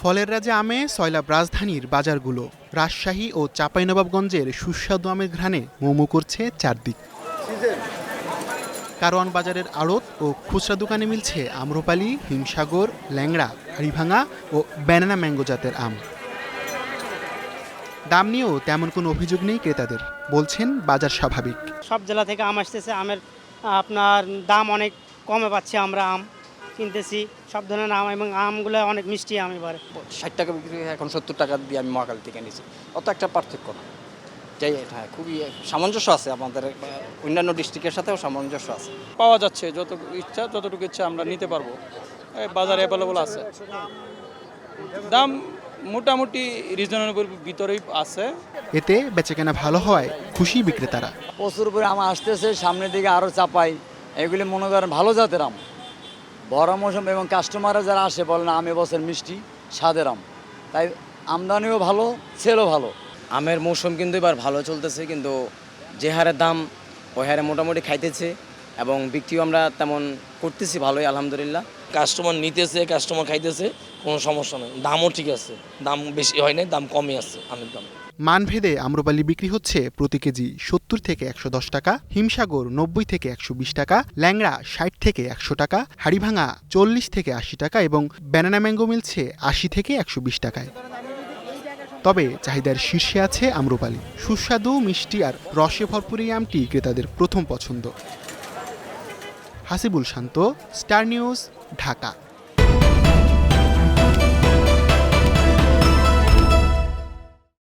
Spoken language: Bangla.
ফলের রাজা আমে সয়লাব রাজধানীর বাজারগুলো। রাজশাহী ও চাঁপাইনবাবগঞ্জের সুস্বাদু আমের ঘ্রাণে মোমো করছে চারদিক। কারওয়ান বাজারের আড়ত ও খুচরা দোকানে মিলছে আম্রপালি, হিমসাগর, ল্যাংড়া, হাড়িভাঙা ও ব্যানানা ম্যাঙ্গো জাতের আম। দাম নিয়েও তেমন কোনো অভিযোগ নেই ক্রেতাদের, বলছেন বাজার স্বাভাবিক। সব জেলা থেকে আম আসতেছে, আমের আপনার দাম অনেক কমে পাচ্ছি, আমরা আম কিনতেছি সব ধরনের আম, এবং আমগুলো অনেক মিষ্টি আম। এবারে 60 টাকা বিক্রি হয়, এখন 70 টাকা দিয়ে আমি মহাখালী থেকে নিয়েছি। অত একটা পার্থক্য না, যাই হ্যাঁ খুবই সামঞ্জস্য আছে, আমাদের অন্যান্য ডিস্ট্রিক্টের সাথেও সামঞ্জস্য আছে। পাওয়া যাচ্ছে যতটুকু ইচ্ছা আমরা নিতে পারবো, বাজারে অ্যাভেলেবল আছে। দাম মোটামুটি রিজনেবল ভিতরেই আছে। এতে বেচাকেনা ভালো হওয়ায় খুশি বিক্রেতারা। প্রচুর করে আম আসতেছে, সামনের দিকে আরও চাপাই, এগুলি মনে করেন ভালো জাতের আম। বড় মৌসুম এবং কাস্টমাররা যারা আসে বলেন আম এবছর মিষ্টি স্বাদের আম, তাই আমদানিও ভালো, সেলও ভালো। আমের মৌসুম কিন্তু এবার ভালো চলতেছে, কিন্তু যে হারে দাম ওই হারে মোটামুটি খাইতেছে এবং বিক্রিও আমরা তেমন করতেছি ভালোই আলহামদুলিল্লাহ। কাস্টমার নিতেছে, কাস্টমার খাইতেছে, কোনো সমস্যা নেই। দামও ঠিক আছে, দাম বেশি হয় নাই, দাম কমই আছে আমের দাম। মানভেদে আম্রপালি বিক্রি হচ্ছে প্রতি কেজি 70 থেকে 110 টাকা, হিমসাগর 90 থেকে 120 টাকা, ল্যাংড়া 60 থেকে 100 টাকা, হাড়িভাঙা 40 থেকে 80 টাকা এবং ব্যানানা ম্যাঙ্গো মিলছে 80 থেকে 120 টাকায়। তবে চাহিদার শীর্ষে আছে আম্রপালি। সুস্বাদু, মিষ্টি আর রসে ভরপুর এই আমটি ক্রেতাদের প্রথম পছন্দ। হাসিবুল শান্ত, স্টার নিউজ, ঢাকা।